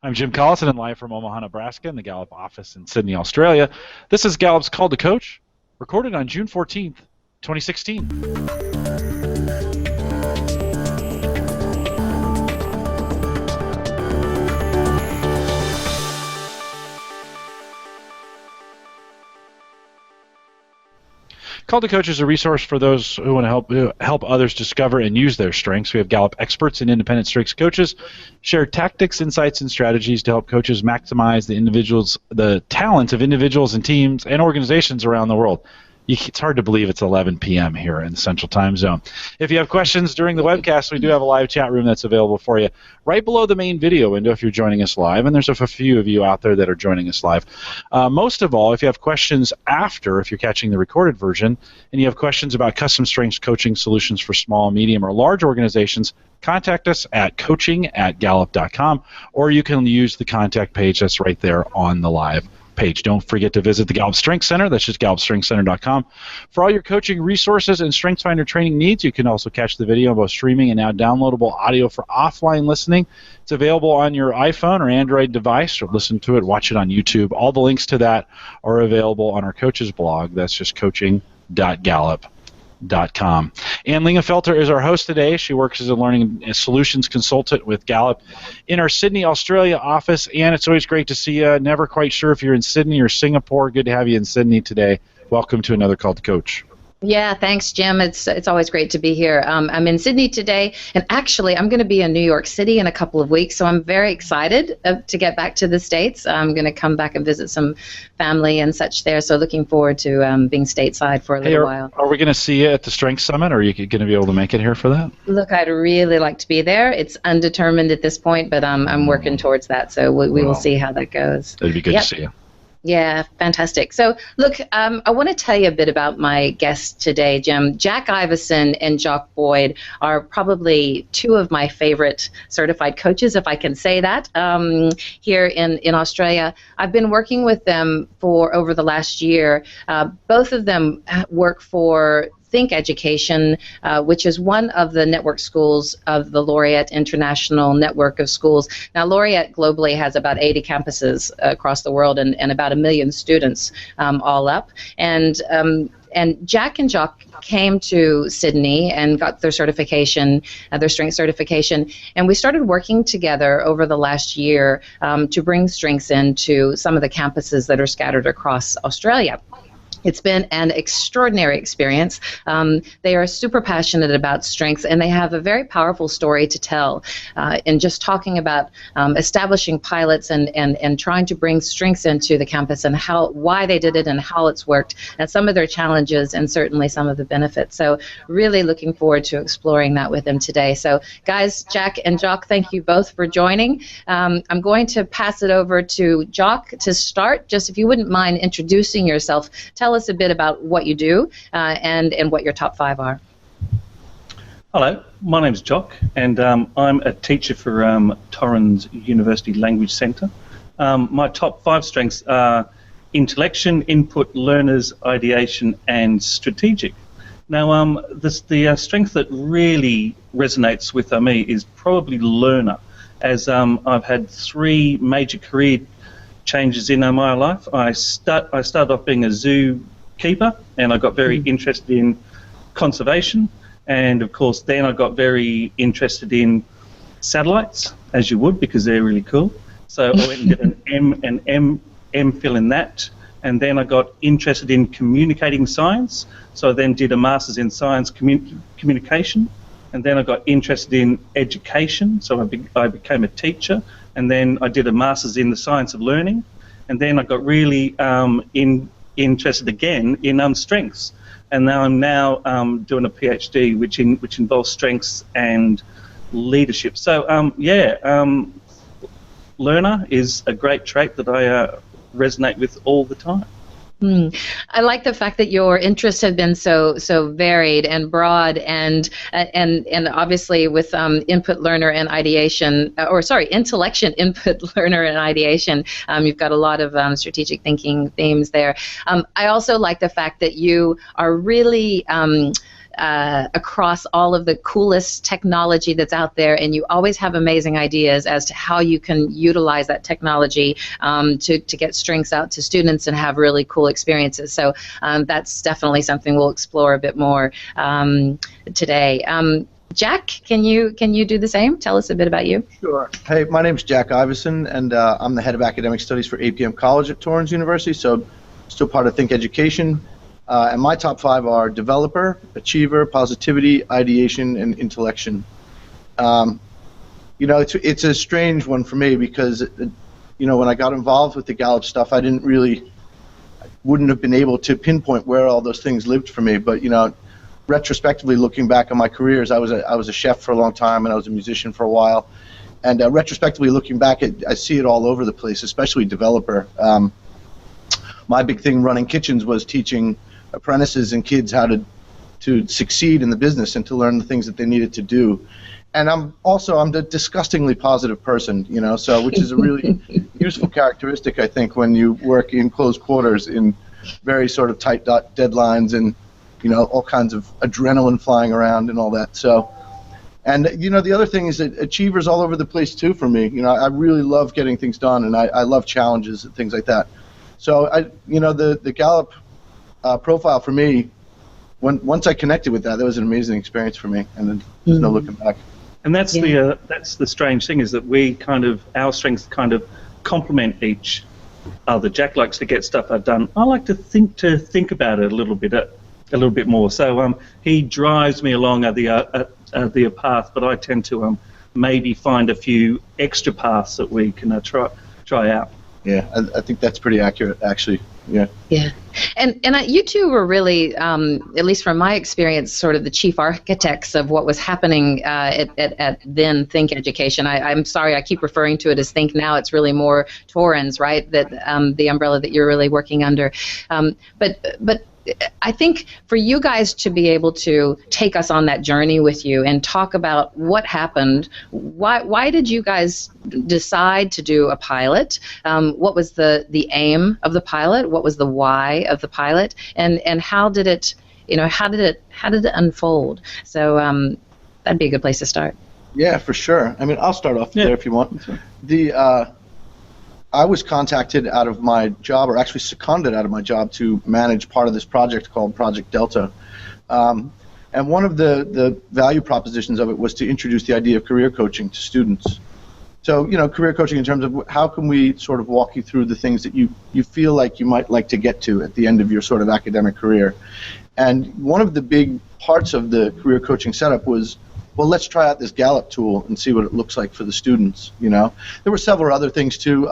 I'm Jim Collison and live from Omaha, Nebraska in the Gallup office in Sydney, Australia. This is Gallup's Call to Coach, recorded on June 14th, 2016. Call to Coach is a resource for those who want to help others discover and use their strengths. We have Gallup experts and independent strengths coaches share tactics, insights, and strategies to help coaches maximize the talent of individuals and teams and organizations around the world. It's hard to believe it's 11 p.m. here in the Central Time Zone. If you have questions during the webcast, we do have a live chat room that's available for you right below the main video window if you're joining us live, and there's a few of you out there that are joining us live. Most of all, if you have questions if you're catching the recorded version, and you have questions about custom strengths coaching solutions for small, medium, or large organizations, contact us at coaching@gallup.com, or you can use the contact page that's right there on the live page. Don't forget to visit the Gallup Strengths Center. That's just gallupstrengthscenter.com. For all your coaching resources and StrengthsFinder training needs, you can also catch the video, both streaming and now downloadable audio for offline listening. It's available on your iPhone or Android device, or listen to it, watch it on YouTube. All the links to that are available on our coaches blog. That's just coaching.gallup.com. Ann Lingenfelter is our host today. She works as a learning solutions consultant with Gallup in our Sydney, Australia office. Ann, it's always great to see you. Never quite sure if you're in Sydney or Singapore. Good to have you in Sydney today. Welcome to another Call to Coach. Yeah, thanks, Jim. It's always great to be here. I'm in Sydney today, and actually I'm going to be in New York City in a couple of weeks, so I'm very excited to get back to the States. I'm going to come back and visit some family and such there, so looking forward to being stateside for a little while. Are we going to see you at the Strength Summit, or are you going to be able to make it here for that? Look, I'd really like to be there. It's undetermined at this point, but I'm working towards that, so we will see how that goes. It'd be good to see you. Yeah, fantastic. So, look, I want to tell you a bit about my guests today, Jim. Jacque Iverson and Jacque Boyd are probably two of my favorite certified coaches, if I can say that, here in Australia. I've been working with them for over the last year. Both of them work for Think Education, which is one of the network schools of the Laureate International Network of Schools. Now, Laureate globally has about 80 campuses across the world and about 1 million students all up. And Jacque and Jacque came to Sydney and got their certification, their strength certification, and we started working together over the last year to bring strengths into some of the campuses that are scattered across Australia. It's been an extraordinary experience. They are super passionate about strengths, and they have a very powerful story to tell in just talking about establishing pilots and trying to bring strengths into the campus and why they did it and how it's worked, and some of their challenges and certainly some of the benefits. So really looking forward to exploring that with them today. So guys, Jacque and Jacque, thank you both for joining. I'm going to pass it over to Jacque to start. Just if you wouldn't mind introducing yourself, tell us a bit about what you do and what your top 5 are. Hello, my name's Jacque, and I'm a teacher for Torrens University Language Centre. My top 5 strengths are intellection, input, learners, ideation, and strategic. Now, the strength that really resonates with me is probably learner, as I've had 3 major career changes in my life. I started off being a zookeeper, and I got very interested in conservation, and of course then I got very interested in satellites, as you would, because they're really cool. So I went and did an MPhil in that, and then I got interested in communicating science, so I then did a master's in science communication, and then I got interested in education, so I became a teacher, and then I did a master's in the science of learning, and then I got really interested again in strengths, and now I'm doing a PhD which involves strengths and leadership. So learner is a great trait that I resonate with all the time. I like the fact that your interests have been so varied and broad, and obviously with input, learner, and ideation, intellection, input, learner, and ideation, you've got a lot of strategic thinking themes there. I also like the fact that you are really across all of the coolest technology that's out there, and you always have amazing ideas as to how you can utilize that technology to get strengths out to students and have really cool experiences. So that's definitely something we'll explore a bit more today. Jacque, can you do the same? Tell us a bit about you. Sure. Hey, my name's Jacque Iverson, and I'm the head of academic studies for APM College at Torrens University, so still part of Think Education. And my top 5 are developer, achiever, positivity, ideation, and intellection. It's a strange one for me because, when I got involved with the Gallup stuff, I wouldn't have been able to pinpoint where all those things lived for me. But, retrospectively looking back on my careers, I was a chef for a long time, and I was a musician for a while. And retrospectively looking back, I see it all over the place, especially developer. My big thing running kitchens was teaching apprentices and kids how to succeed in the business and to learn the things that they needed to do. And I'm a disgustingly positive person, so which is a really useful characteristic, I think, when you work in close quarters in very sort of tight deadlines and all kinds of adrenaline flying around and all that. So, and the other thing is that achievers all over the place too for me. I really love getting things done, and I love challenges and things like that. So the Gallup profile for me, once I connected with that was an amazing experience for me, and then there's no looking back. And that's the strange thing, is that our strengths kind of complement each other. Jacque likes to get stuff done. I like to think about it a little bit more. So he drives me along the path, but I tend to maybe find a few extra paths that we can try out. Yeah, I think that's pretty accurate, actually. Yeah. Yeah, and you two were really, at least from my experience, sort of the chief architects of what was happening at then Think Education. I'm sorry, I keep referring to it as Think now. It's really more Torrens, right? That the umbrella that you're really working under. But I think for you guys to be able to take us on that journey with you and talk about what happened, why did you guys decide to do a pilot? What was the aim of the pilot? What was the why of the pilot? And how did it unfold? So that'd be a good place to start. Yeah, for sure. I mean, I'll start off there if you want. I was contacted out of my job, or actually seconded out of my job, to manage part of this project called Project Delta. And one of the value propositions of it was to introduce the idea of career coaching to students. So, career coaching in terms of how can we sort of walk you through the things that you feel like you might like to get to at the end of your sort of academic career. And one of the big parts of the career coaching setup was, well, let's try out this Gallup tool and see what it looks like for the students. There were several other things too.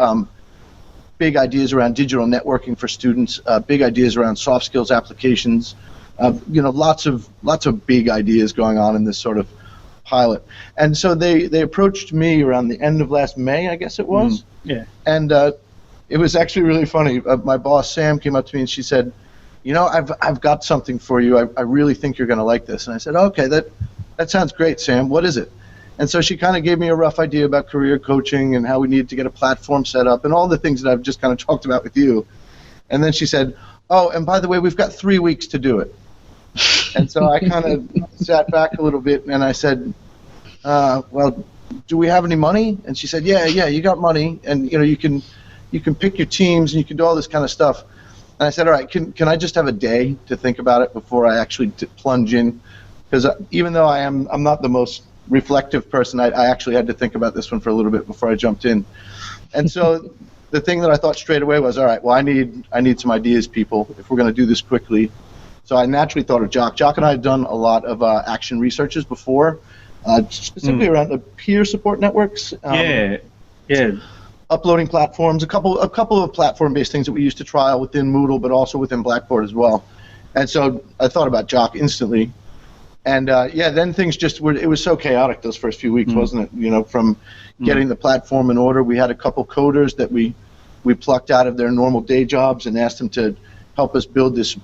Big ideas around digital networking for students. Big ideas around soft skills applications. Lots of big ideas going on in this sort of pilot. And so they approached me around the end of last May, I guess it was. Yeah. And it was actually really funny. My boss Sam came up to me and she said, I've got something for you. I really think you're going to like this. And I said, okay, that sounds great, Sam. What is it? And so she kind of gave me a rough idea about career coaching and how we needed to get a platform set up and all the things that I've just kind of talked about with you. And then she said, oh, and by the way, we've got 3 weeks to do it. And so I kind of sat back a little bit and I said, well, do we have any money? And she said, yeah, you got money, and you can pick your teams and you can do all this kind of stuff. And I said, all right, can I just have a day to think about it before I actually plunge in? Because even though I'm not the most reflective person, I actually had to think about this one for a little bit before I jumped in. And so the thing that I thought straight away was, all right, well, I need some ideas, people, if we're going to do this quickly. So I naturally thought of Jacque. Jacque and I had done a lot of action researches before, specifically around the peer support networks. Yeah. Uploading platforms, a couple of platform-based things that we used to trial within Moodle, but also within Blackboard as well. And so I thought about Jacque instantly. And then things it was so chaotic those first few weeks, wasn't it? From getting the platform in order, we had a couple coders that we plucked out of their normal day jobs and asked them to help us build this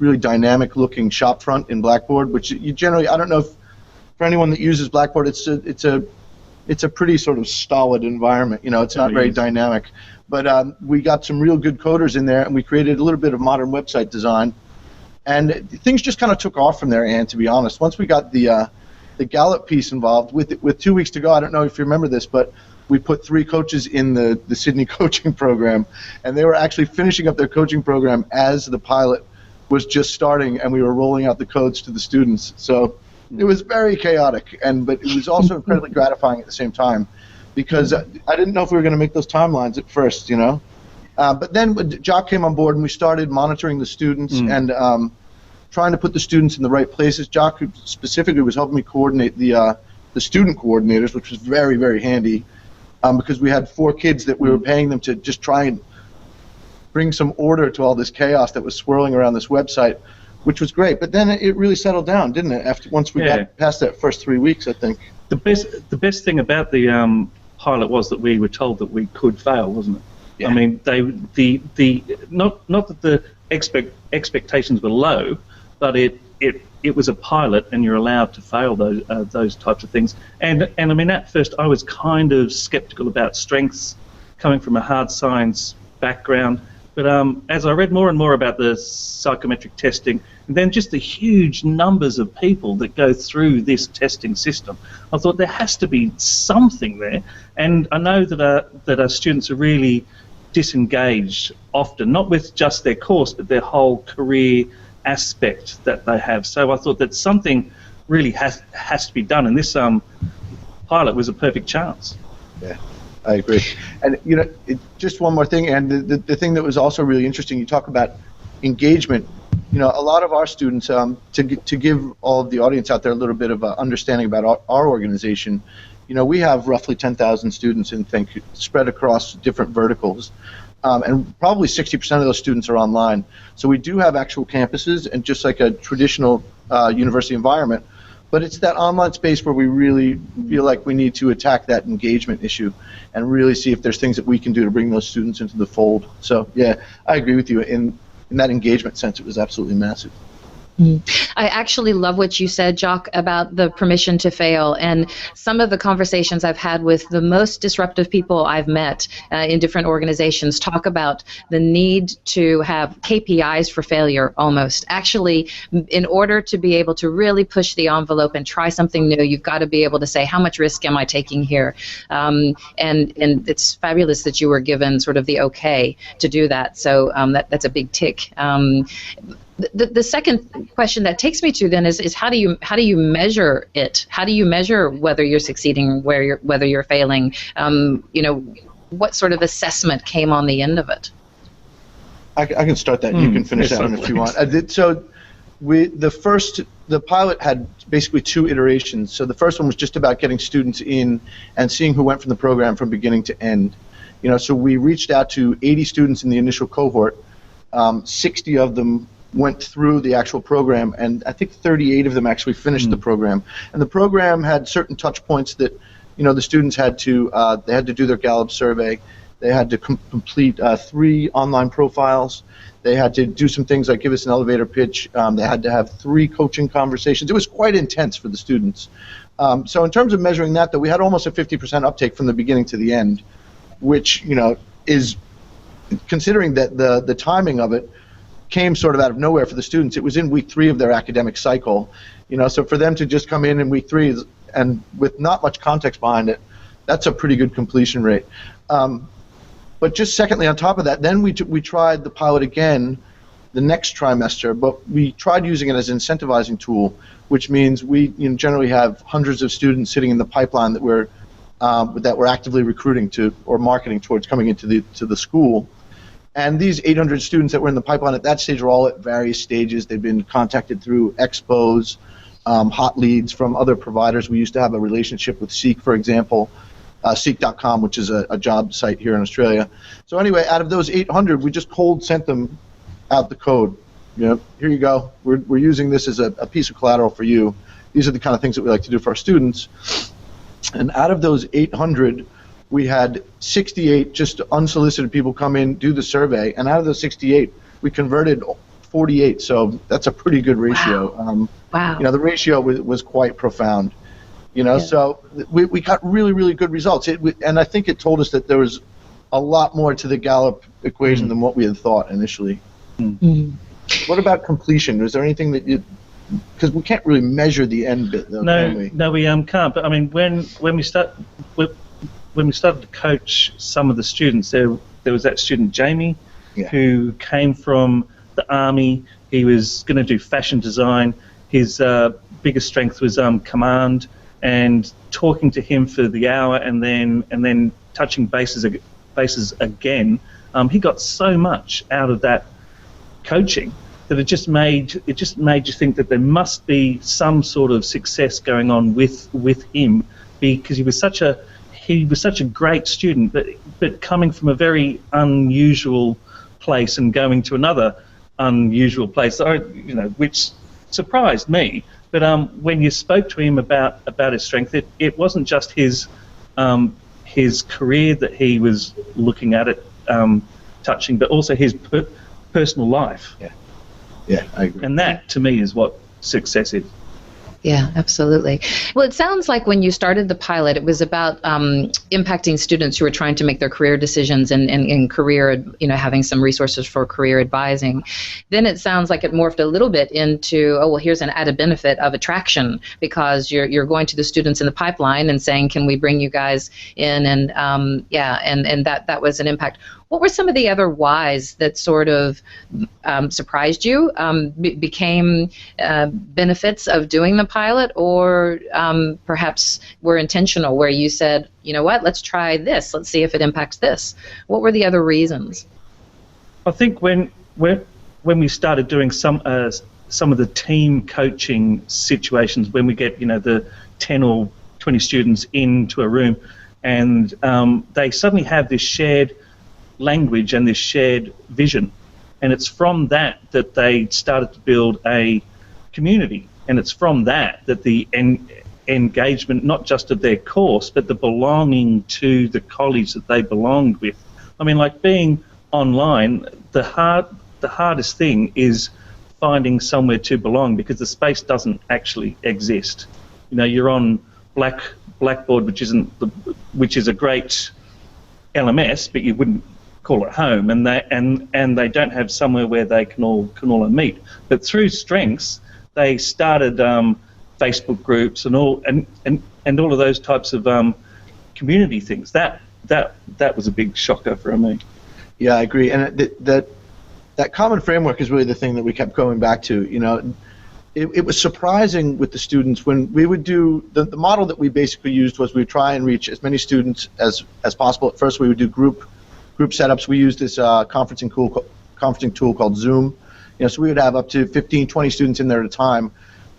really dynamic looking shop front in Blackboard, which you generally, I don't know if for anyone that uses Blackboard, it's a pretty sort of stolid environment. It's not very dynamic. But we got some real good coders in there, and we created a little bit of modern website design. And things just kind of took off from there, Ann, to be honest. Once we got the Gallup piece involved, with 2 weeks to go, I don't know if you remember this, but we put 3 coaches in the Sydney coaching program, and they were actually finishing up their coaching program as the pilot was just starting, and we were rolling out the codes to the students. So it was very chaotic, but it was also incredibly gratifying at the same time, because I didn't know if we were going to make those timelines at first, you know. But then Jacque came on board, and we started monitoring the students and trying to put the students in the right places. Jacque specifically was helping me coordinate the student coordinators, which was very, very handy, because we had 4 kids that we were paying them to just try and bring some order to all this chaos that was swirling around this website, which was great. But then it really settled down, didn't it? Once we got past that first 3 weeks, I think. The best thing about the pilot was that we were told that we could fail, wasn't it? Yeah. I mean, not that the expectations were low, but it was a pilot, and you're allowed to fail those types of things. And I mean, at first I was kind of skeptical about strengths, coming from a hard science background. But as I read more and more about the psychometric testing, and then just the huge numbers of people that go through this testing system, I thought there has to be something there. And I know that our students are really disengaged often, not with just their course, but their whole career aspect that they have. So I thought that something really has to be done, and this pilot was a perfect chance. Yeah, I agree. And you know, just one more thing, and the thing that was also really interesting, you talk about engagement. You know, a lot of our students, to give all of the audience out there a little bit of understanding about our organization, you know, we have roughly 10,000 students in Think, spread across different verticals. And probably 60% of those students are online. So we do have actual campuses, and just like a traditional university environment, but it's that online space where we really feel like we need to attack that engagement issue and really see if there's things that we can do to bring those students into the fold. So yeah, I agree with you. In that engagement sense, it was absolutely massive. I actually love what you said, Jacque, about the permission to fail. And some of the conversations I've had with the most disruptive people I've met in different organizations talk about the need to have KPIs for failure almost. Actually, in order to be able to really push the envelope and try something new, you've got to be able to say, how much risk am I taking here? And it's fabulous that you were given sort of the okay to do that. So that's a big tick. The second question that takes me to then is how do you measure it? How do you measure whether you're succeeding, whether you're failing? You know, what sort of assessment came on the end of it? I can start that. You can finish that one if you want. So the pilot had basically 2 iterations. So the first one was just about getting students in and seeing who went from the program from beginning to end. You know, so we reached out to 80 students in the initial cohort. 60 of them went through the actual program, and I think 38 of them actually finished the program. And the program had certain touch points that, you know, the students had to do their Gallup survey. They had to complete 3 online profiles. They had to do some things like give us an elevator pitch. They had to have 3 coaching conversations. It was quite intense for the students. So in terms of measuring that, though, we had almost a 50% uptake from the beginning to the end, which, you know, is, considering that the timing of it came sort of out of nowhere for the students. It was in week 3 of their academic cycle, you know, so for them to just come in week 3 and with not much context behind it, that's a pretty good completion rate. But just secondly, on top of that, then we tried the pilot again the next trimester, but we tried using it as an incentivizing tool, which means we generally have hundreds of students sitting in the pipeline that we're actively recruiting to or marketing towards coming into the school. And these 800 students that were in the pipeline at that stage were all at various stages. They've been contacted through expos, hot leads from other providers. We used to have a relationship with Seek, for example, Seek.com, which is a job site here in Australia. So anyway, out of those 800, we just cold sent them out the code. You know, here you go. We're using this as a piece of collateral for you. These are the kind of things that we like to do for our students. And out of those 800, we had 68 just unsolicited people come in, do the survey, and out of those 68, we converted 48. So that's a pretty good ratio. Wow. Wow. You know, the ratio was quite profound. You know, so we got really, really good results. And I think it told us that there was a lot more to the Gallup equation than what we had thought initially. What about completion? Was there anything that you, because we can't really measure the end bit, though, can we? No, we can't. But I mean, when we started to coach some of the students, there was that student Jamie, who came from the army. He was going to do fashion design. His biggest strength was command, and talking to him for the hour, and then touching bases again. He got so much out of that coaching that it just made you think that there must be some sort of success going on with him, because he was such a great student, but coming from a very unusual place and going to another unusual place, which surprised me. But when you spoke to him about his strength, it wasn't just his career that he was looking at it touching, but also his personal life. Yeah, I agree. And that, to me, is what success is. Yeah, absolutely. Well, it sounds like when you started the pilot, it was about impacting students who were trying to make their career decisions and career, having some resources for career advising. Then it sounds like it morphed a little bit into, here's an added benefit of attraction, because you're going to the students in the pipeline and saying, can we bring you guys in? And and that was an impact. What were some of the other whys that sort of surprised you, became benefits of doing the pilot, or perhaps were intentional, where you said, you know what, let's try this, let's see if it impacts this? What were the other reasons? I think when we started doing some of the team coaching situations, when we get the 10 or 20 students into a room, and they suddenly have this shared language and this shared vision, and it's from that they started to build a community, and it's from that the engagement, not just of their course, but the belonging to the college that they belonged with. I mean, like being online, the hardest thing is finding somewhere to belong, because the space doesn't actually exist. You're on Blackboard, which is a great LMS, but you wouldn't call it home, and they don't have somewhere where they can all meet. But through Strengths, they started Facebook groups and all of those types of community things. That was a big shocker for me. Yeah, I agree, and that common framework is really the thing that we kept going back to. It was surprising with the students when we would do the model that we basically used was we would try and reach as many students as possible. At first, we would do group setups. We used this conferencing tool called Zoom. So we would have up to 15, 20 students in there at a time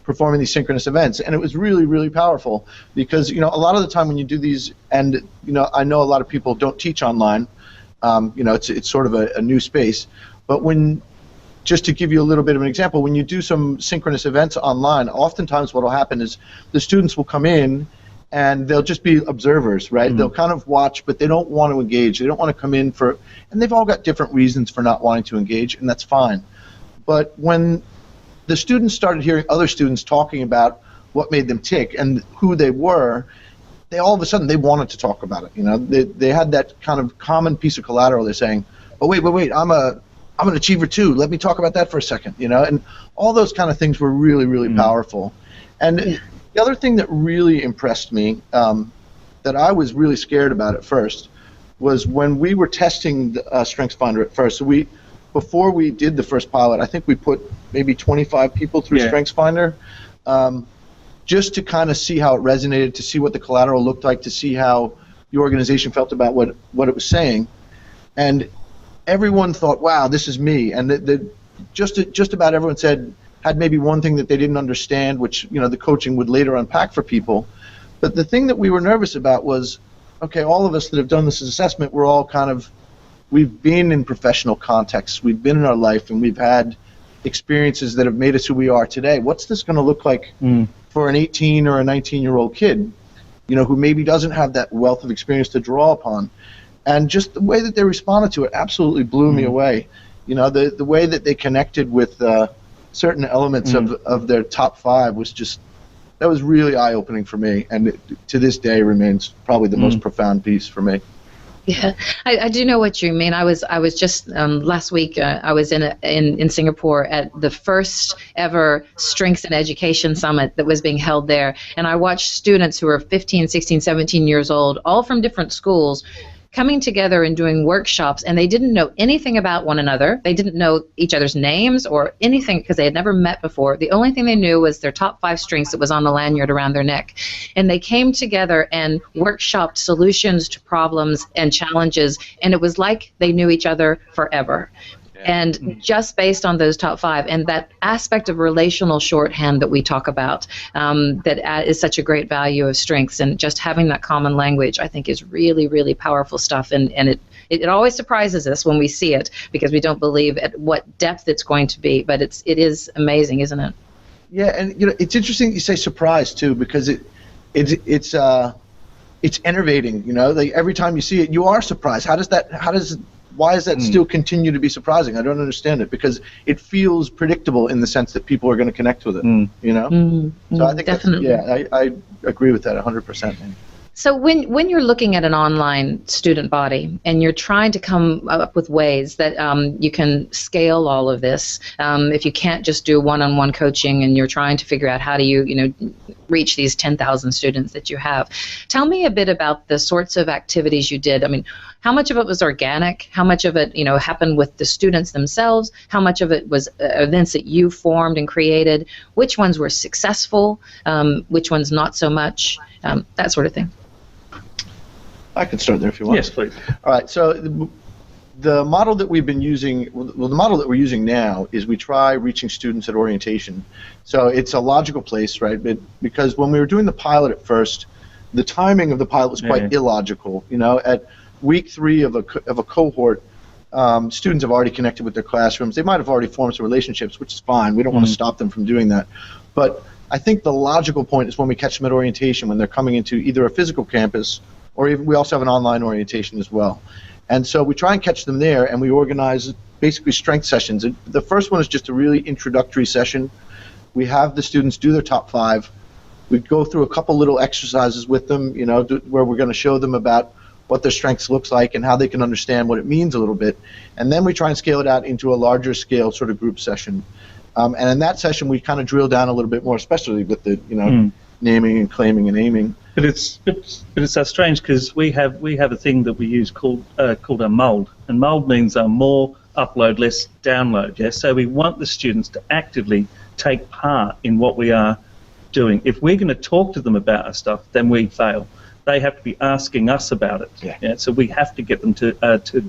performing these synchronous events, and it was really, really powerful, because a lot of the time when you do these, and I know a lot of people don't teach online. It's sort of a new space, but just to give you a little bit of an example, when you do some synchronous events online, oftentimes what will happen is the students will come in and they'll just be observers, right? Mm-hmm. They'll kind of watch, but they don't want to engage. They don't want to come in and they've all got different reasons for not wanting to engage, and that's fine. But when the students started hearing other students talking about what made them tick and who they were, they all of a sudden they wanted to talk about it. They had that kind of common piece of collateral. They're saying, "Oh wait, I'm an achiever too. Let me talk about that for a second." And all those kind of things were really, really powerful. And the other thing that really impressed me, that I was really scared about at first, was when we were testing the StrengthsFinder at first. So before we did the first pilot, I think we put maybe 25 people through StrengthsFinder, just to kind of see how it resonated, to see what the collateral looked like, to see how the organization felt about what it was saying. And everyone thought, wow, this is me. And just about everyone had maybe one thing that they didn't understand, which the coaching would later unpack for people. But the thing that we were nervous about was, okay, all of us that have done this assessment, we're all we've been in professional contexts, we've been in our life, and we've had experiences that have made us who we are today. What's this going to look like for an 18 or a 19-year-old kid, who maybe doesn't have that wealth of experience to draw upon? And just the way that they responded to it absolutely blew me away. The way that they connected with certain elements of their top 5 was that was really eye-opening for me, and to this day remains probably the most profound piece for me. Yeah, I do know what you mean. I was just last week. I was in Singapore at the first ever Strengths in Education Summit that was being held there, and I watched students who were 15, 16, 17 years old, all from different schools, coming together and doing workshops, and they didn't know anything about one another. They didn't know each other's names or anything because they had never met before. The only thing they knew was their top 5 strengths that was on the lanyard around their neck. And they came together and workshopped solutions to problems and challenges, and it was like they knew each other forever. And just based on those top 5 and that aspect of relational shorthand that we talk about, that is such a great value of strengths, and just having that common language, I think, is really, really powerful stuff. And it always surprises us when we see it because we don't believe at what depth it's going to be. But it is amazing, isn't it? Yeah, and it's interesting you say surprise too, because it's enervating. Like every time you see it, you are surprised. Why does that still continue to be surprising? I don't understand it, because it feels predictable in the sense that people are going to connect with it. So I think definitely. I agree with that 100%. So when you're looking at an online student body and you're trying to come up with ways that you can scale all of this, if you can't just do one-on-one coaching and you're trying to figure out how do you reach these 10,000 students that you have, tell me a bit about the sorts of activities you did. I mean, how much of it was organic? How much of it happened with the students themselves? How much of it was events that you formed and created? Which ones were successful? Which ones not so much? That sort of thing. I can start there if you want. Yes, please. All right. So the model that we've been using, the model that we're using now is we try reaching students at orientation. So it's a logical place, right? But because when we were doing the pilot at first, the timing of the pilot was quite illogical. At week 3 of a cohort, students have already connected with their classrooms. They might have already formed some relationships, which is fine. We don't want to stop them from doing that. But I think the logical point is when we catch them at orientation, when they're coming into either a physical campus, or even we also have an online orientation as well. And so we try and catch them there, and we organize basically strength sessions. The first one is just a really introductory session. We have the students do their top 5. We go through a couple little exercises with them, where we're going to show them about what their strengths looks like and how they can understand what it means a little bit. And then we try and scale it out into a larger scale sort of group session. And in that session, we kind of drill down a little bit more, especially with the naming and claiming and aiming. But it's so strange because we have a thing that we use called a mold, and mold means more upload, less download. Yeah, so we want the students to actively take part in what we are doing. If we're going to talk to them about our stuff, then we fail. They have to be asking us about it. Yeah. So we have to get them to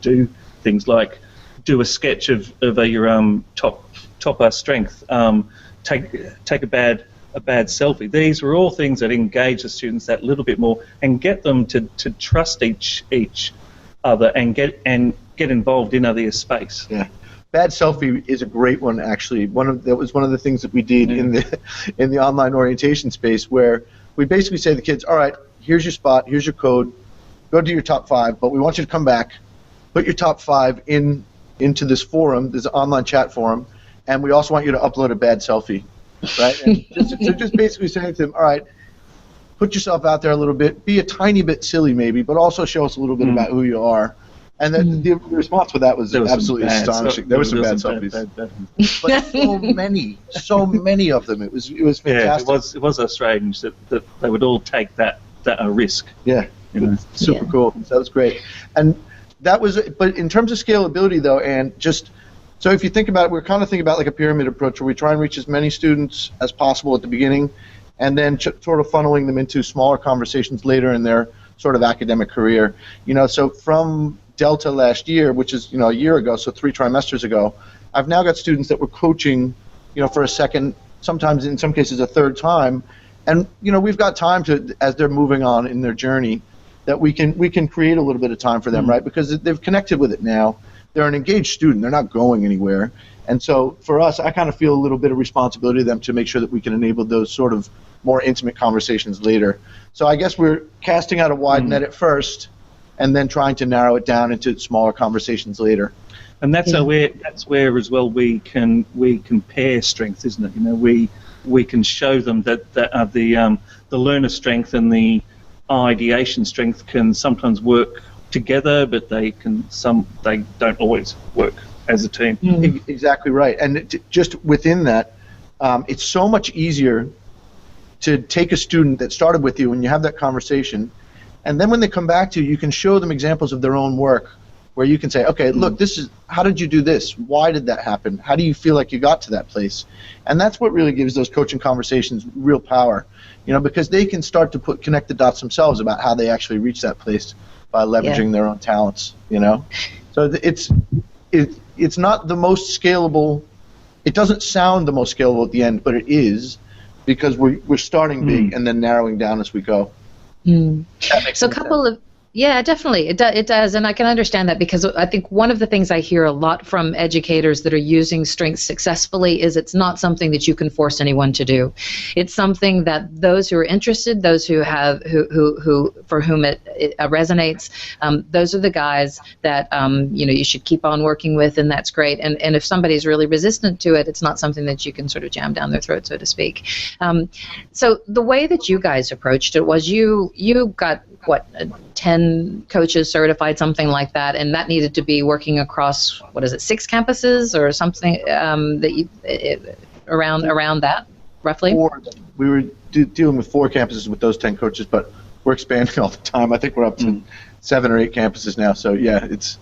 do things like do a sketch of your top strength, take a bad selfie. These are all things that engage the students that little bit more and get them to trust each other and get involved in other space. Yeah. Bad selfie is a great one, actually. That was one of the things that we did in the online orientation space, where we basically say to the kids, all right, here's your spot, here's your code, go do your top 5, but we want you to come back, put your top 5 into this forum, this online chat forum, and we also want you to upload a bad selfie, right? And just basically saying to them, all right, put yourself out there a little bit, be a tiny bit silly maybe, but also show us a little bit about who you are. And the response for that was absolutely astonishing. There were some bad selfies, but so many of them. It was fantastic. Yeah, it was so strange that they would all take that risk. Yeah, super cool. So that was great, and that was. But in terms of scalability, though, and just so if you think about it, we're kind of thinking about like a pyramid approach, where we try and reach as many students as possible at the beginning, and then sort of funneling them into smaller conversations later in their sort of academic career. So from Delta last year, which is a year ago, so 3 trimesters ago, I've now got students that we're coaching, for a second, sometimes in some cases a third time, and we've got time to, as they're moving on in their journey, that we can create a little bit of time for them, right? Because they've connected with it now. They're an engaged student. They're not going anywhere, and so for us, I kind of feel a little bit of responsibility to them to make sure that we can enable those sort of more intimate conversations later. So I guess we're casting out a wide net at first, and then trying to narrow it down into smaller conversations later. And that's where as well we can pair strengths, isn't it? We can show them that the learner strength and the ideation strength can sometimes work together, but they don't always work as a team. Exactly right. And just within that, it's so much easier to take a student that started with you and you have that conversation, and then when they come back to you, you can show them examples of their own work where you can say, okay, look, this is, how did you do this? Why did that happen? How do you feel like you got to that place? And that's what really gives those coaching conversations real power, because they can start to connect the dots themselves about how they actually reach that place by leveraging their own talents, So it's not the most scalable. It doesn't sound the most scalable at the end, but it is, because we're starting big and then narrowing down as we go. So a couple of Yeah, definitely. It does, and I can understand that, because I think one of the things I hear a lot from educators that are using strengths successfully is it's not something that you can force anyone to do. It's something that those who are interested, those who have, who for whom it resonates, those are the guys that you should keep on working with, and that's great. And if somebody's really resistant to it, it's not something that you can sort of jam down their throat, so to speak. So the way that you guys approached it was you got what, 10 coaches certified, something like that, and that needed to be working across, 6 campuses or something around that, roughly? 4. We were dealing with 4 campuses with those 10 coaches, but we're expanding all the time. I think we're up to 7 or 8 campuses now, so yeah, it's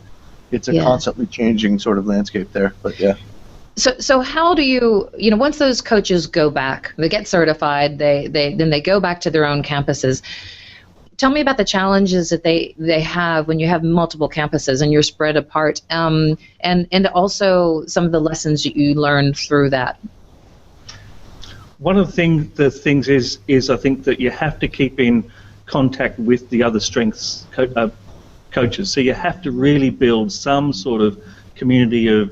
a constantly changing sort of landscape there, but yeah. So how do you once those coaches go back, they get certified, then they go back to their own campuses. Tell me about the challenges that they have when you have multiple campuses and you're spread apart, and also some of the lessons that you learned through that. One of the things is I think that you have to keep in contact with the other strengths coaches. So you have to really build some sort of community of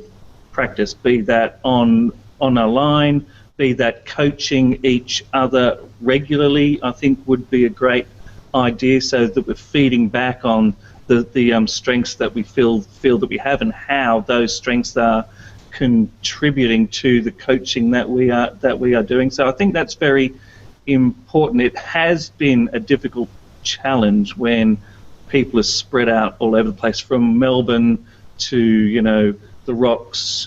practice, be that on a line, be that coaching each other regularly, I think would be a great idea, so that we're feeding back on the strengths that we feel that we have, and how those strengths are contributing to the coaching that we are doing. So I think that's very important. It has been a difficult challenge when people are spread out all over the place, from Melbourne to the Rocks,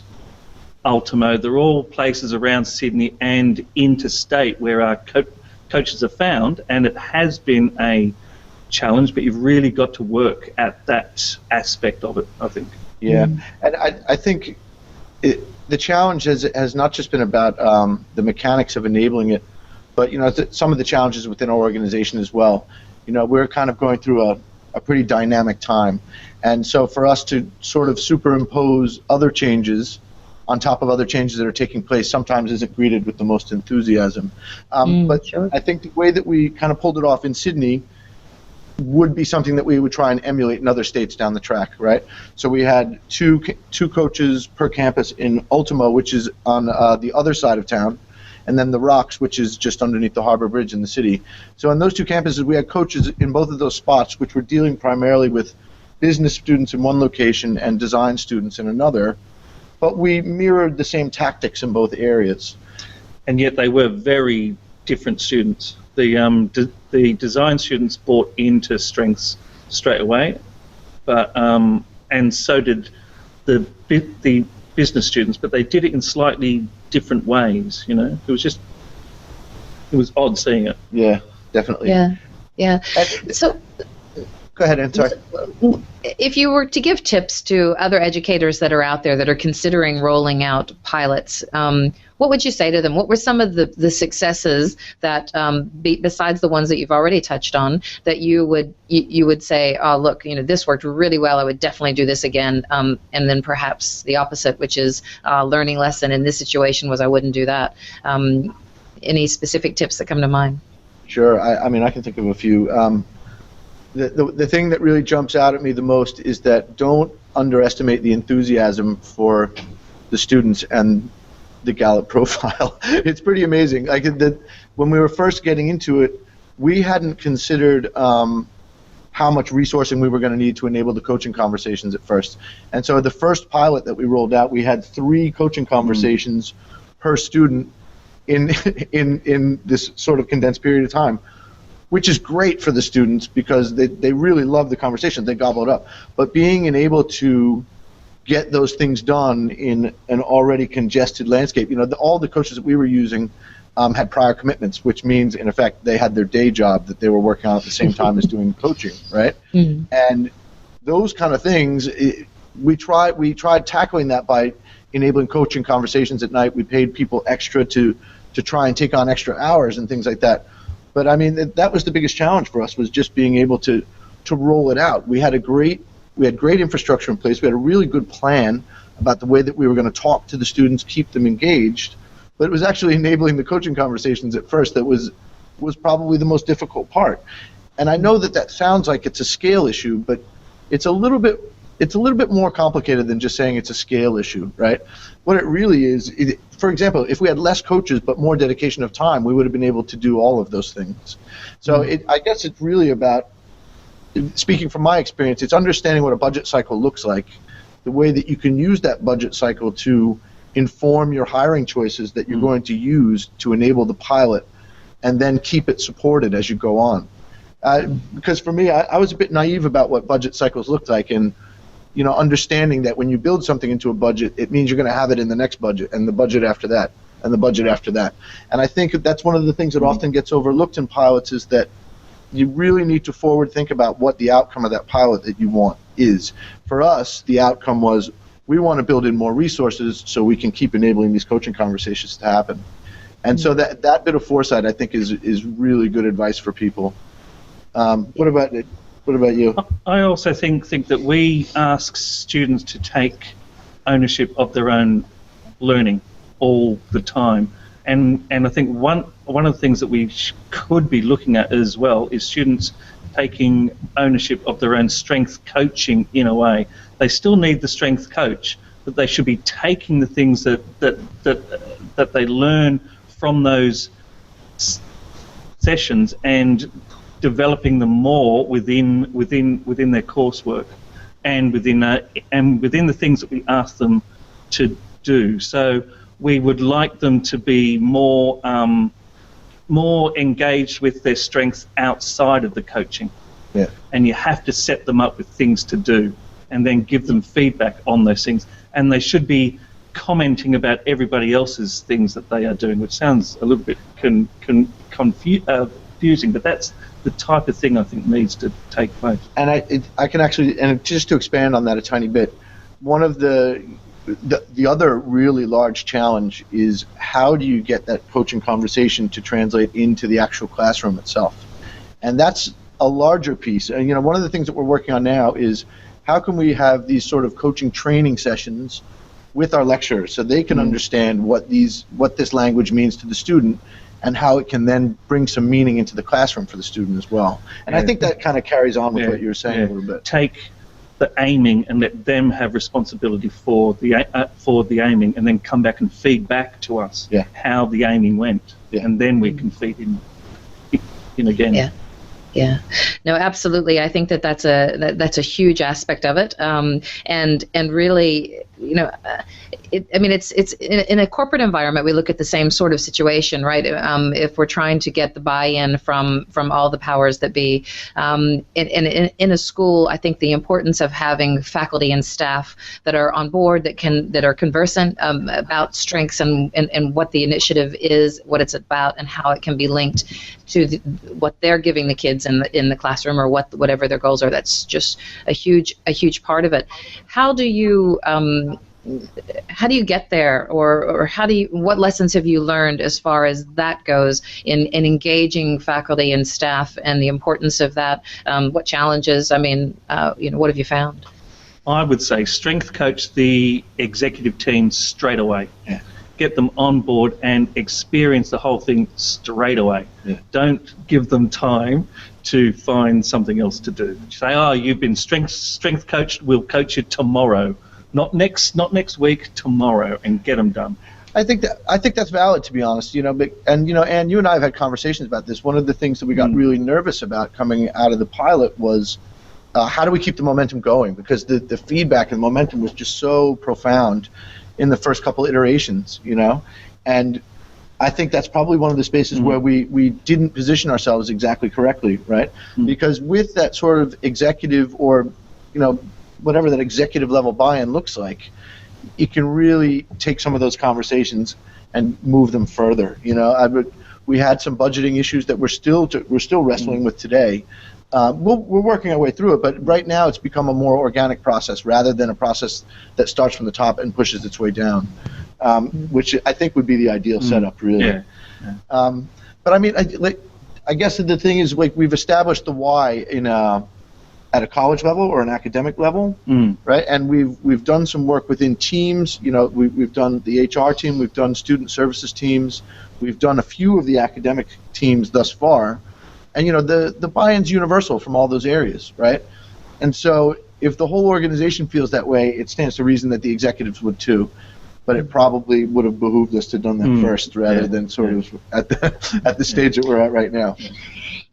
Ultimo. They're all places around Sydney and interstate where our coaches are found, and it has been a challenge, but you've really got to work at that aspect of it, I think. Yeah, and I think the challenge has not just been about the mechanics of enabling it, but some of the challenges within our organization as well. We're kind of going through a pretty dynamic time, and so for us to sort of superimpose other changes on top of other changes that are taking place sometimes isn't greeted with the most enthusiasm. But sure. I think the way that we kind of pulled it off in Sydney would be something that we would try and emulate in other states down the track, right? So we had two coaches per campus in Ultimo, which is on the other side of town, and then the Rocks, which is just underneath the Harbor Bridge in the city. So on those 2 campuses, we had coaches in both of those spots, which were dealing primarily with business students in one location and design students in another. But we mirrored the same tactics in both areas. And yet they were very different students. The design students bought into strengths straight away, but and so did the business students, but they did it in slightly different ways. It was odd seeing it. Yeah, definitely. Yeah. So. Go ahead, Ann, sorry. If you were to give tips to other educators that are out there that are considering rolling out pilots, what would you say to them? What were some of the successes that, besides the ones that you've already touched on, that you would say, oh, look, this worked really well, I would definitely do this again, and then perhaps the opposite, which is learning lesson in this situation was I wouldn't do that. Any specific tips that come to mind? Sure. I mean, I can think of a few. The thing that really jumps out at me the most is that don't underestimate the enthusiasm for the students and the Gallup profile. It's pretty amazing. When we were first getting into it, we hadn't considered how much resourcing we were going to need to enable the coaching conversations at first. And so the first pilot that we rolled out, we had 3 coaching conversations per student in this sort of condensed period of time. which is great for the students because they really love the conversation. They gobble it up. But being able to get those things done in an already congested landscape, all the coaches that we were using had prior commitments, which means, in effect, they had their day job that they were working on at the same time as doing coaching, right? Mm-hmm. And those kind of things, we tried tackling that by enabling coaching conversations at night. We paid people extra to try and take on extra hours and things like that. But I mean, that was the biggest challenge for us, was just being able to roll it out. We had great infrastructure in place. We had a really good plan about the way that we were going to talk to the students, keep them engaged. But it was actually enabling the coaching conversations at first that was probably the most difficult part. And I know that sounds like it's a scale issue, but it's a little bit more complicated than just saying it's a scale issue, right? What it really is, for example, if we had less coaches but more dedication of time, we would have been able to do all of those things. So I guess it's really about, speaking from my experience, it's understanding what a budget cycle looks like, the way that you can use that budget cycle to inform your hiring choices that you're going to use to enable the pilot, and then keep it supported as you go on. Because for me, I was a bit naive about what budget cycles looked like, and understanding that when you build something into a budget, it means you're going to have it in the next budget, and the budget after that, and the budget after that. And I think that's one of the things that often gets overlooked in pilots, is that you really need to forward think about what the outcome of that pilot that you want is. For us, the outcome was, we want to build in more resources so we can keep enabling these coaching conversations to happen. And so that bit of foresight, I think, is really good advice for people. What about you? I also think that we ask students to take ownership of their own learning all the time, and I think one of the things that we could be looking at as well is students taking ownership of their own strength coaching. In a way, they still need the strength coach, but they should be taking the things that they learn from those sessions and developing them more within their coursework, and within the things that we ask them to do. So we would like them to be more engaged with their strengths outside of the coaching. Yeah. And you have to set them up with things to do, and then give them feedback on those things. And they should be commenting about everybody else's things that they are doing, which sounds a little bit confusing, but that's the type of thing I think needs to take place. And I can actually, and just to expand on that a tiny bit, one of the other really large challenge is, how do you get that coaching conversation to translate into the actual classroom itself? And that's a larger piece. And one of the things that we're working on now is, how can we have these sort of coaching training sessions with our lecturers so they can understand what this language means to the student, and how it can then bring some meaning into the classroom for the student as well. And I think that kind of carries on with what you were saying a little bit. Take the aiming and let them have responsibility for the aiming, and then come back and feed back to us how the aiming went, and then we can feed in again. Yeah. Yeah, no, absolutely. I think that's a huge aspect of it, and really, it's in a corporate environment, we look at the same sort of situation, right? If we're trying to get the buy-in from all the powers that be, in a school, I think the importance of having faculty and staff that are on board, that are conversant about strengths and what the initiative is, what it's about, and how it can be linked to what they're giving the kids in the classroom, or whatever their goals are. That's just a huge part of it. How do you get there, or what lessons have you learned as far as that goes in engaging faculty and staff, and the importance of that? What challenges? What have you found? I would say strength coach the executive team straight away. Yeah. Get them on board and experience the whole thing straight away. Yeah. Don't give them time to find something else to do. Say, you've been strength coached, we'll coach you tomorrow. Not next week, tomorrow, and get them done. I think that's valid, to be honest. And you and I have had conversations about this. One of the things that we got really nervous about coming out of the pilot was, how do we keep the momentum going? Because the feedback and momentum was just so profound in the first couple iterations, and I think that's probably one of the spaces where we didn't position ourselves exactly correctly, right? Because with that sort of executive or, whatever that executive level buy-in looks like, you can really take some of those conversations and move them further. We had some budgeting issues that we're still wrestling with today. We're working our way through it, but right now it's become a more organic process rather than a process that starts from the top and pushes its way down, which I think would be the ideal setup, really. Yeah. But I mean, I guess the thing is, like, we've established the why at a college level or an academic level, right? And we've done some work within teams. We've done the HR team, we've done student services teams, we've done a few of the academic teams thus far, and the buy-in's universal from all those areas, right? And so if the whole organization feels that way, it stands to reason that the executives would too. But it probably would have behooved us to have done that first rather than sort of at the stage that we're at right now.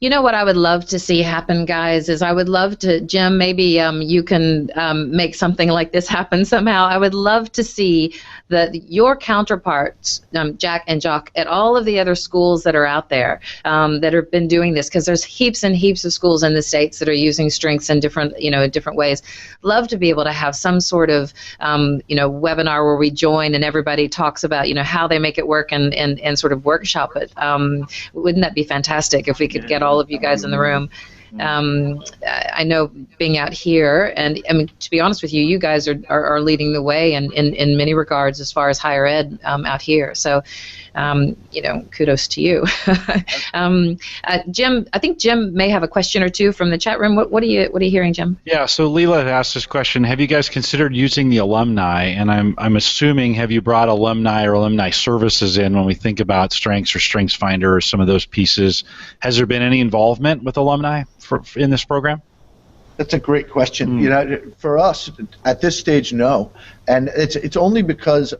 You know what I would love to see happen, guys, is I would love to, Jim, maybe you can make something like this happen somehow. I would love to see that your counterparts, Jacque and Jacque, at all of the other schools that are out there that have been doing this, because there's heaps and heaps of schools in the States that are using strengths in different ways. Love to be able to have some sort of, webinar where we join and everybody talks about, how they make it work and sort of workshop it. Wouldn't that be fantastic if we could get all of you guys in the room? I know being out here, and I mean, to be honest with you, you guys are leading the way in many regards as far as higher ed out here. So, kudos to you. Jim, I think Jim may have a question or two from the chat room. What are you hearing, Jim? Yeah. So Leela asked this question: have you guys considered using the alumni? And I'm assuming, have you brought alumni or alumni services in when we think about strengths or strengths finder or some of those pieces? Has there been any involvement with alumni in this program? That's a great question. For us at this stage, no, and it's only because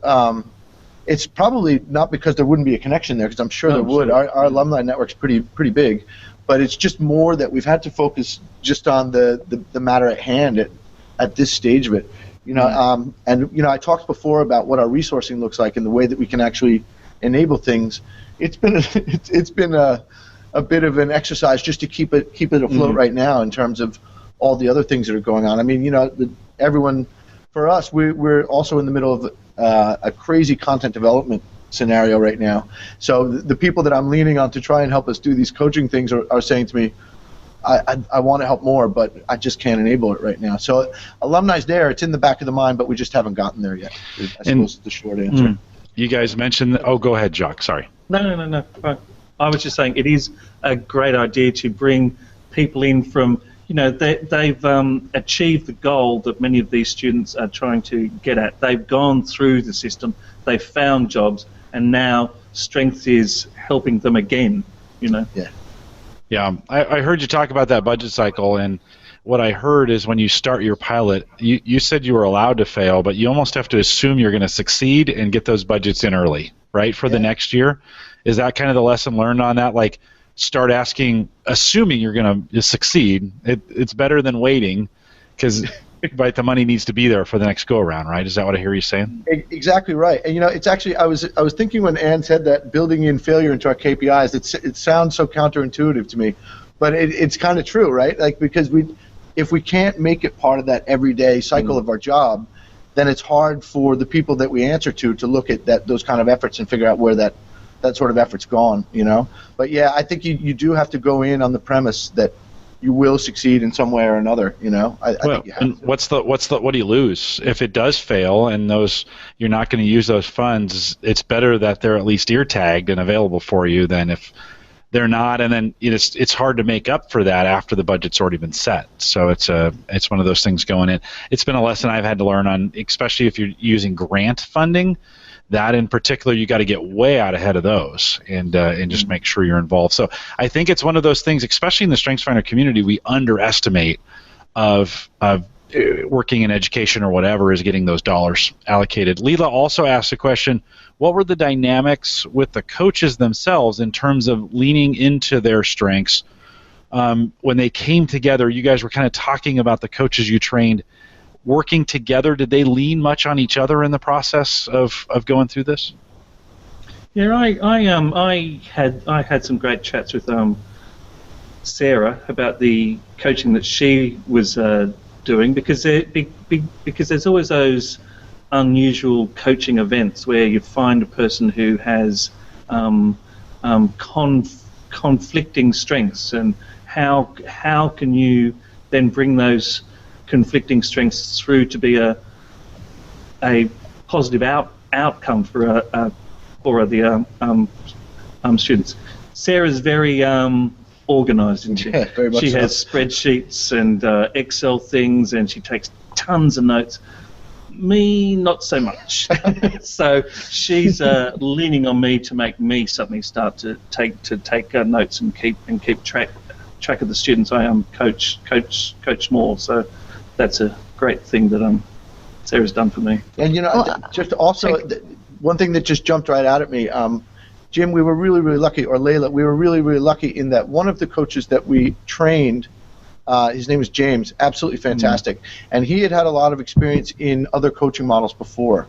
it's probably not because there wouldn't be a connection there, because I'm sure there would. Our alumni network's pretty big, but it's just more that we've had to focus just on the matter at hand at this stage of it. And I talked before about what our resourcing looks like and the way that we can actually enable things. It's been a bit of an exercise just to keep it afloat right now in terms of all the other things that are going on. I mean, everyone, for us, we're also in the middle of a crazy content development scenario right now. So the people that I'm leaning on to try and help us do these coaching things are saying to me, I want to help more, but I just can't enable it right now. So alumni's there, it's in the back of the mind, but we just haven't gotten there yet. I suppose is the short answer. You guys mentioned, go ahead, Jacque, sorry. No. Right. I was just saying it is a great idea to bring people in from, they've achieved the goal that many of these students are trying to get at. They've gone through the system, they've found jobs, and now strength is helping them again, Yeah, I heard you talk about that budget cycle, and what I heard is when you start your pilot, you said you were allowed to fail, but you almost have to assume you're going to succeed and get those budgets in early, right, for the next year. Is that kind of the lesson learned on that? Like, start assuming you're going to succeed. It's better than waiting, because the money needs to be there for the next go-around, right? Is that what I hear you saying? Exactly right. And it's actually, I was thinking when Ann said that, building in failure into our KPIs, it sounds so counterintuitive to me, but it's kind of true, right? Like, because if we can't make it part of that everyday cycle of our job, then it's hard for the people that we answer to look at those kind of efforts and figure out where that sort of effort's gone, But yeah, I think you do have to go in on the premise that you will succeed in some way or another, I think you have to. What do you lose if it does fail and you're not going to use those funds? It's better that they're at least ear tagged and available for you than if they're not, and then it's hard to make up for that after the budget's already been set. So it's one of those things going in. It's been a lesson I've had to learn on, especially if you're using grant funding. That in particular, you got to get way out ahead of those and just make sure you're involved. So I think it's one of those things, especially in the StrengthsFinder community, we underestimate of working in education or whatever is getting those dollars allocated. Leela also asked a question: what were the dynamics with the coaches themselves in terms of leaning into their strengths when they came together? You guys were kind of talking about the coaches you trained working together. Did they lean much on each other in the process of going through this? Yeah, I had some great chats with Sarah about the coaching that she was doing, because there's always those unusual coaching events where you find a person who has conflicting strengths, and how can you then bring those conflicting strengths through to be a positive outcome for the students. Sarah's very organised, isn't she? Yeah, very much she so. has spreadsheets and Excel things, and she takes tons of notes. Me, not so much. So she's leaning on me to make me suddenly start to take notes and keep track of the students I coach more. So that's a great thing that Sarah's done for me. And just also one thing that just jumped right out at me, Jim, we were really, really lucky, or Layla, we were really, really lucky in that one of the coaches that we trained, his name is James, absolutely fantastic, and he had a lot of experience in other coaching models before.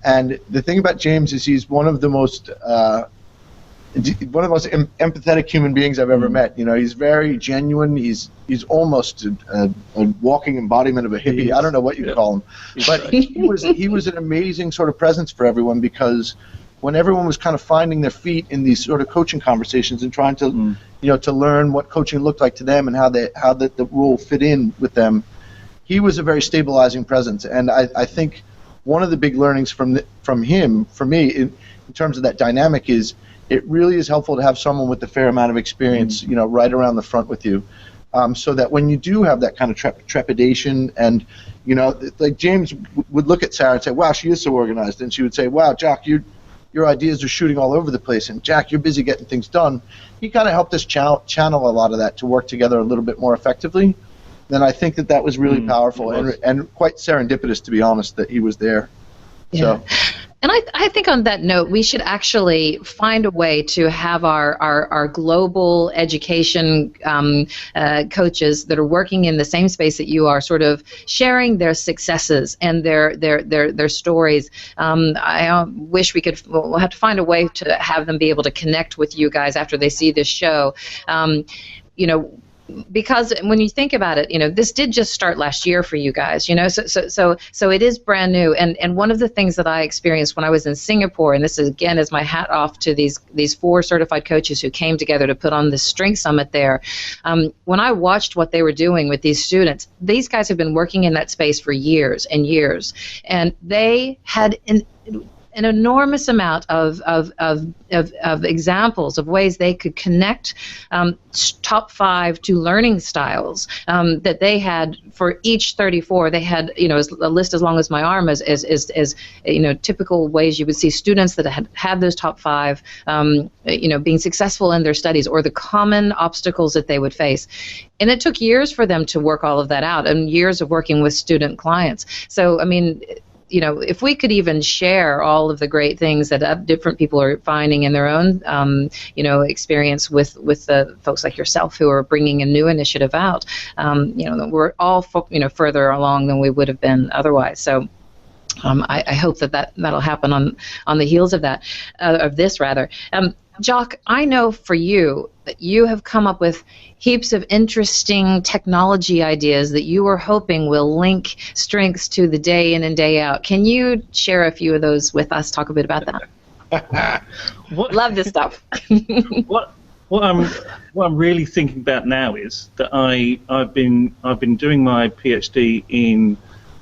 And the thing about James is he's one of the most empathetic human beings I've ever met. He's very genuine. He's almost a walking embodiment of a hippie. I don't know what you call him, but he was an amazing sort of presence for everyone, because when everyone was kind of finding their feet in these sort of coaching conversations and trying to to learn what coaching looked like to them and how the role fit in with them, he was a very stabilizing presence. And I think one of the big learnings from him, for me, in terms of that dynamic, is it really is helpful to have someone with a fair amount of experience, right around the front with you, so that when you do have that kind of trepidation, and like James would look at Sarah and say, "Wow, she is so organized," and she would say, "Wow, Jacque, your ideas are shooting all over the place, and Jacque, you're busy getting things done." He kind of helped us channel a lot of that to work together a little bit more effectively. And I think that was really powerful and quite serendipitous, to be honest, that he was there. Yeah. So. And I think on that note, we should actually find a way to have our global education coaches that are working in the same space that you are, sort of sharing their successes and their stories. I wish we'll have to find a way to have them be able to connect with you guys after they see this show. Because when you think about it, this did just start last year for you guys, so it is brand new. And one of the things that I experienced when I was in Singapore, and this is my hat off to these 4 certified coaches who came together to put on the Strength Summit there. When I watched what they were doing with these students, these guys have been working in that space for years and years, and they had an enormous amount of examples of ways they could connect top 5 to learning styles that they had for each 34. They had a list as long as my arm as typical ways you would see students that had those top 5 being successful in their studies, or the common obstacles that they would face. And it took years for them to work all of that out, and years of working with student clients. So if we could even share all of the great things that different people are finding in their own, experience with the folks like yourself who are bringing a new initiative out, we're all further along than we would have been otherwise. So. I hope that'll happen on the heels of that, of this rather. Jacque, I know for you that you have come up with heaps of interesting technology ideas that you are hoping will link strengths to the day in and day out. Can you share a few of those with us? Talk a bit about that. Love this stuff. What I'm really thinking about now is that I've been doing my PhD in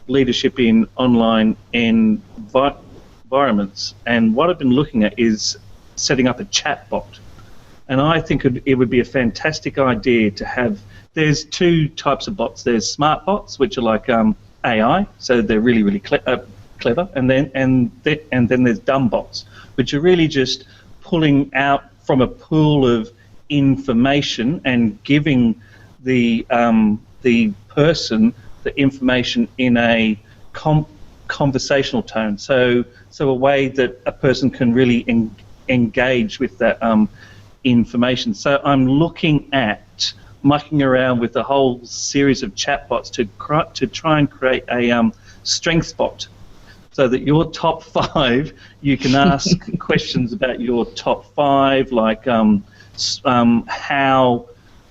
leadership in online environments, and what I've been looking at is setting up a chat bot. And I think it would be a fantastic idea to have. There's 2 types of bots. There's smart bots, which are like AI, so they're really, really clever, and then there's dumb bots, which are really just pulling out from a pool of information and giving the person the information in a conversational tone, so a way that a person can really engage with that information. So I'm looking at mucking around with a whole series of chatbots to try and create a strengths bot, so that your top 5, you can ask questions about your top 5, like how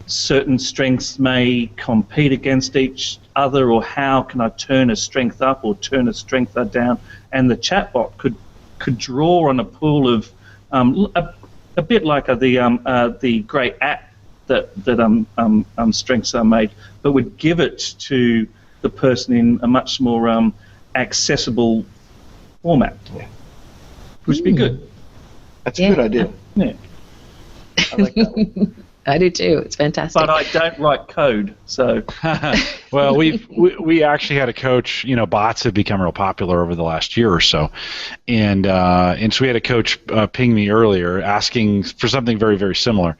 certain strengths may compete against each other, or how can I turn a strength up or turn a strength down, and the chatbot could draw on a pool of a bit like the great app that strengths are made, but would give it to the person in a much more accessible format, which would be good. That's a good idea. Yeah. I like that one. I do too. It's fantastic. But I don't write code, so. Well, we actually had a coach. Bots have become real popular over the last year or so, and so we had a coach ping me earlier asking for something very, very similar.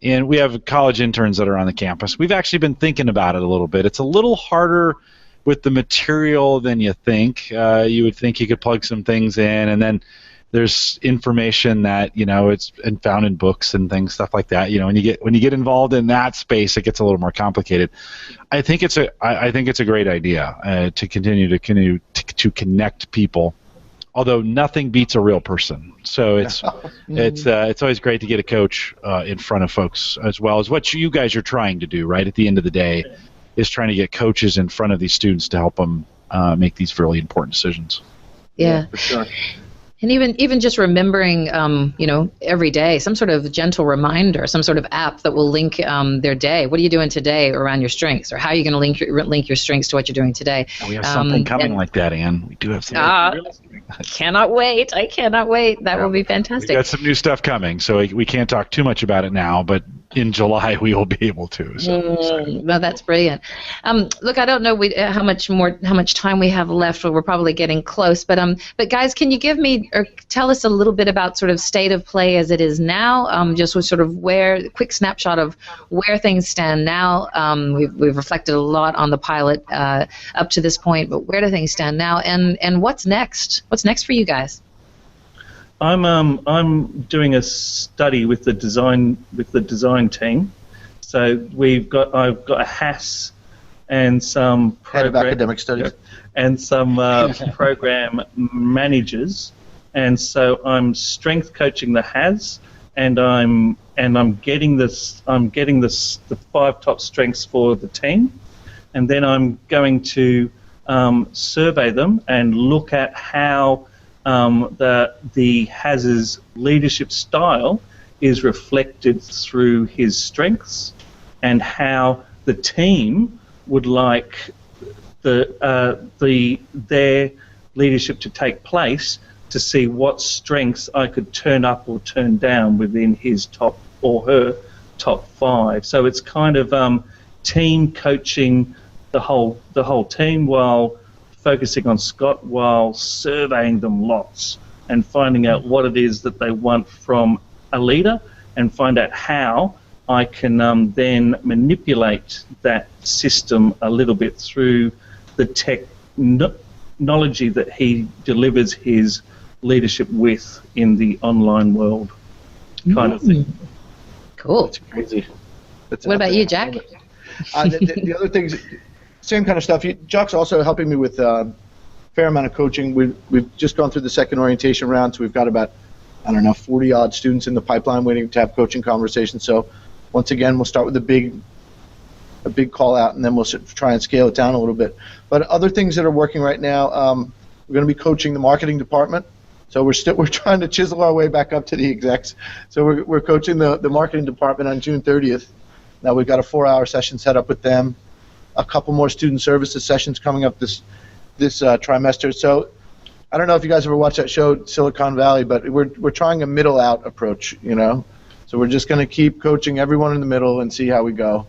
And we have college interns that are on the campus. We've actually been thinking about it a little bit. It's a little harder with the material than you think. You would think you could plug some things in, and then there's information that it's been found in books and things, stuff like that. When you get involved in that space, it gets a little more complicated. I think it's a great idea to continue to connect people. Although nothing beats a real person, so it's always great to get a coach in front of folks, as well as what you guys are trying to do. Right at the end of the day, is trying to get coaches in front of these students to help them make these really important decisions. Yeah, for sure. And even just remembering, every day, some sort of gentle reminder, some sort of app that will link their day. What are you doing today around your strengths, or how are you going to link your strengths to what you're doing today? We have something coming like that, Ann. We do have something. Cannot wait! I cannot wait. That will be fantastic. We got some new stuff coming, so we can't talk too much about it now, but in July we will be able to. So. Well, that's brilliant. Look, I don't know how much time we have left. We're probably getting close, but guys, can you give me or tell us a little bit about sort of state of play as it is now? Just with sort of quick snapshot of where things stand now. We've reflected a lot on the pilot up to this point, but where do things stand now, and what's next? What's next for you guys? I'm doing a study with the design team. So I've got a HAS and some Head of academic studies and some program managers, and so I'm strength coaching the HAS, and I'm getting the 5 top strengths for the team, and then I'm going to survey them and look at how the HAS's leadership style is reflected through his strengths, and how the team would like their leadership to take place, to see what strengths I could turn up or turn down within his top or her top 5. So it's kind of team coaching the whole team, while focusing on Scott, while surveying them lots and finding out what it is that they want from a leader, and find out how I can then manipulate that system a little bit through the technology that he delivers his leadership with in the online world, kind of thing. Cool. That's crazy. What about you, Jacque? The other things, same kind of stuff. Jacque's also helping me with a fair amount of coaching. We've just gone through the second orientation round, so we've got about 40-odd students in the pipeline waiting to have coaching conversations. So once again, we'll start with a big call out, and then we'll try and scale it down a little bit. But other things that are working right now, we're going to be coaching the marketing department. So we're trying to chisel our way back up to the execs. So we're coaching the marketing department on June 30th. Now we've got a 4-hour session set up with them. A couple more student services sessions coming up this trimester. So I don't know if you guys ever watched that show Silicon Valley, but we're trying a middle out approach, So we're just going to keep coaching everyone in the middle and see how we go.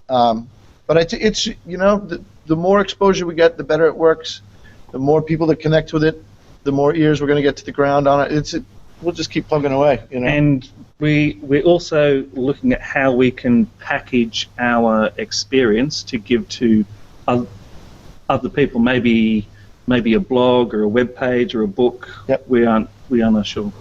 But it's the more exposure we get, the better it works. The more people that connect with it, the more ears we're going to get to the ground on it. We'll just keep plugging away, And we're also looking at how we can package our experience to give to other people. Maybe a blog or a web page or a book. Yep. We aren't sure.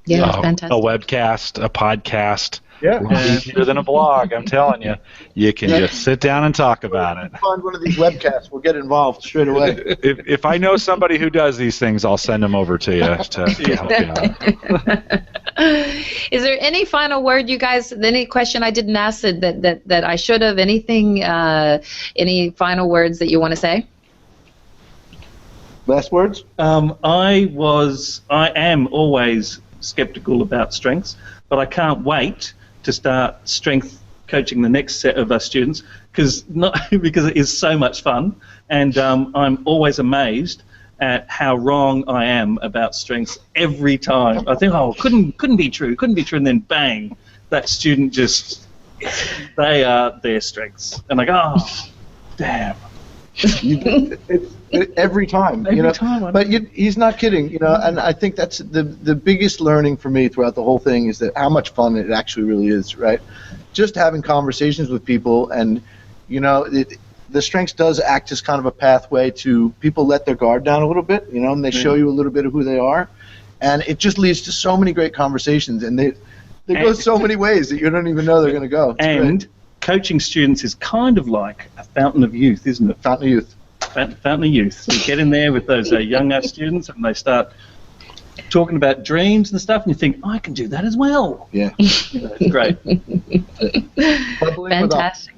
Yeah, that's fantastic. A webcast, a podcast. Yeah. A lot easier than a blog, I'm telling you. You can just sit down and talk about it. Find one of these webcasts. We'll get involved straight away. If I know somebody who does these things, I'll send them over to you to help you out. Is there any final word, you guys? Any question I didn't ask that I should have? Anything? Any final words that you want to say? Last words? I am always skeptical about strengths, but I can't wait to start strength coaching the next set of us students because it is so much fun, and I'm always amazed at how wrong I am about strengths every time. I think, couldn't be true, and then bang, that student they are their strengths, and I go, oh, damn. Every time, But he's not kidding, and I think that's the biggest learning for me throughout the whole thing is that how much fun it actually really is, right? Just having conversations with people, and the strengths does act as kind of a pathway to people let their guard down a little bit, and they show you a little bit of who they are, and it just leads to so many great conversations, and they go so many ways that you don't even know they're going to go. It's great. Coaching students is kind of like a fountain of youth, isn't it? Fountain of youth. Fountain of youth. You get in there with those younger students, and they start talking about dreams and stuff, and you think, I can do that as well. Yeah. It's great. Fantastic.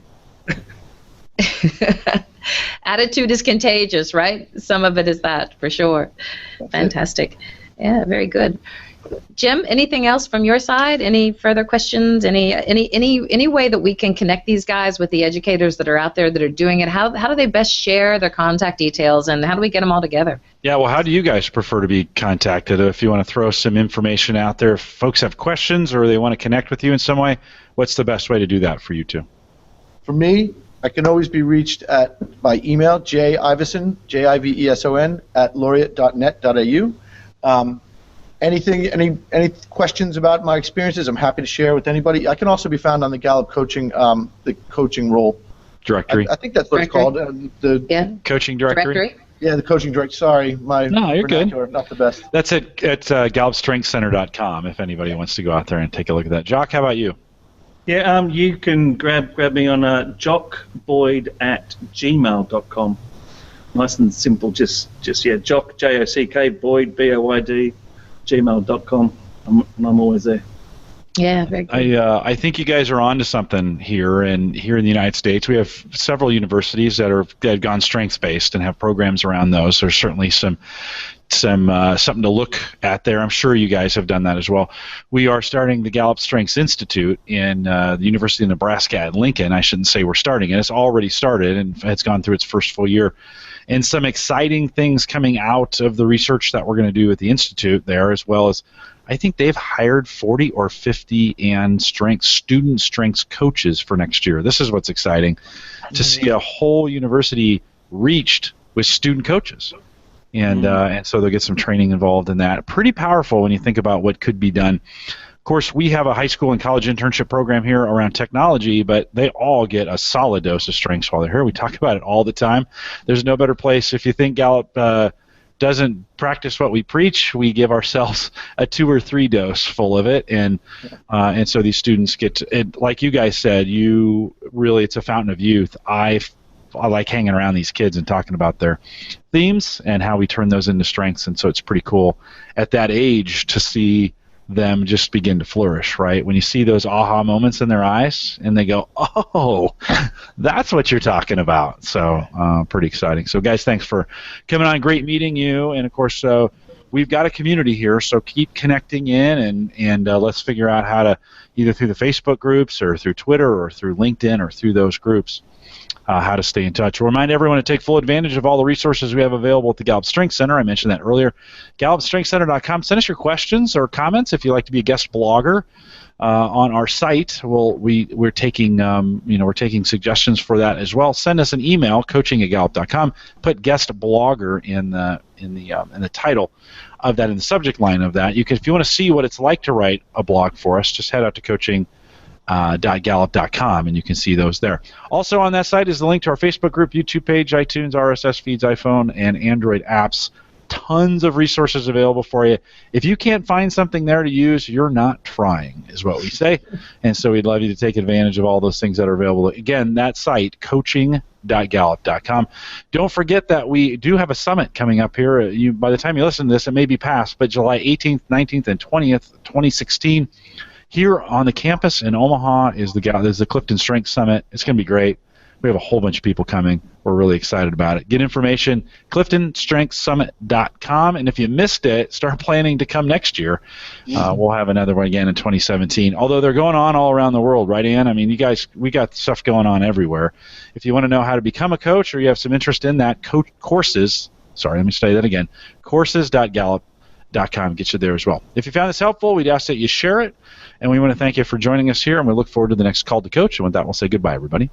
Attitude is contagious, right? Some of it is that, for sure. That's fantastic. Yeah, very good. Jim, anything else from your side? Any further questions? Any way that we can connect these guys with the educators that are out there that are doing it? How do they best share their contact details, and how do we get them all together? Yeah, well, how do you guys prefer to be contacted? If you want to throw some information out there, if folks have questions or they want to connect with you in some way, what's the best way to do that for you two? For me, I can always be reached by email, jiveson, Jiveson, @laureate.net.au. Any questions about my experiences, I'm happy to share with anybody. I can also be found on the Gallup coaching role directory. I think that's what it's called. Coaching directory. Yeah, the coaching directory. Sorry, you're good. Not the best. That's at GallupStrengthsCenter.com if anybody wants to go out there and take a look at that. Jacque, how about you? Yeah, you can grab me on jockboyd@gmail.com. Nice and simple. Just Jock, Jock, Boyd, Boyd, gmail.com. I'm always there. Yeah, very good. I think you guys are on to something here in the United States. We have several universities that have gone strengths-based and have programs around those. There's certainly some something to look at there. I'm sure you guys have done that as well. We are starting the Gallup Strengths Institute in the University of Nebraska at Lincoln. I shouldn't say we're starting it. It's already started, and it's gone through its first full year. And some exciting things coming out of the research that we're going to do at the Institute there, as well as I think they've hired 40 or 50 student strengths coaches for next year. This is what's exciting, to see a whole university reached with student coaches. And so they'll get some training involved in that. Pretty powerful when you think about what could be done. Of course, we have a high school and college internship program here around technology, but they all get a solid dose of strengths while they're here. We talk about it all the time. There's no better place. If you think Gallup doesn't practice what we preach, we give ourselves a 2 or 3 dose full of it, and so these students get it. Like you guys said, it's a fountain of youth. I like hanging around these kids and talking about their themes and how we turn those into strengths, and so it's pretty cool at that age to see them just begin to flourish, right? When you see those aha moments in their eyes and they go, oh, that's what you're talking about. So pretty exciting. So guys, thanks for coming on. Great meeting you. And of course, we've got a community here, so keep connecting in and let's figure out how to, either through the Facebook groups or through Twitter or through LinkedIn or through those groups, how to stay in touch. We'll remind everyone to take full advantage of all the resources we have available at the Gallup Strengths Center. I mentioned that earlier. GallupStrengthsCenter.com. Send us your questions or comments if you'd like to be a guest blogger on our site. We're taking suggestions for that as well. Send us an email, coaching@gallup.com. Put guest blogger in the title of that, in the subject line of that. If you want to see what it's like to write a blog for us, just head out to coaching.gallup.com, and you can see those there. Also on that site is the link to our Facebook group, YouTube page, iTunes, RSS feeds, iPhone, and Android apps. tons of resources available for you. If you can't find something there to use, you're not trying, is what we say. And so we'd love you to take advantage of all those things that are available. Again, that site, coaching.gallup.com. Don't forget that we do have a summit coming up here. By the time you listen to this, it may be past, but July 18th, 19th, and 20th, 2016, here on the campus in Omaha is the CliftonStrengths Summit. It's going to be great. We have a whole bunch of people coming. We're really excited about it. Get information, CliftonStrengthsSummit.com. And if you missed it, start planning to come next year. We'll have another one again in 2017. Although they're going on all around the world, right, Ann? I mean, you guys, we got stuff going on everywhere. If you want to know how to become a coach or you have some interest in that, courses.gallup.com get you there as well. If you found this helpful, we'd ask that you share it. And we want to thank you for joining us here, and we look forward to the next Call to Coach. And with that, we'll say goodbye, everybody.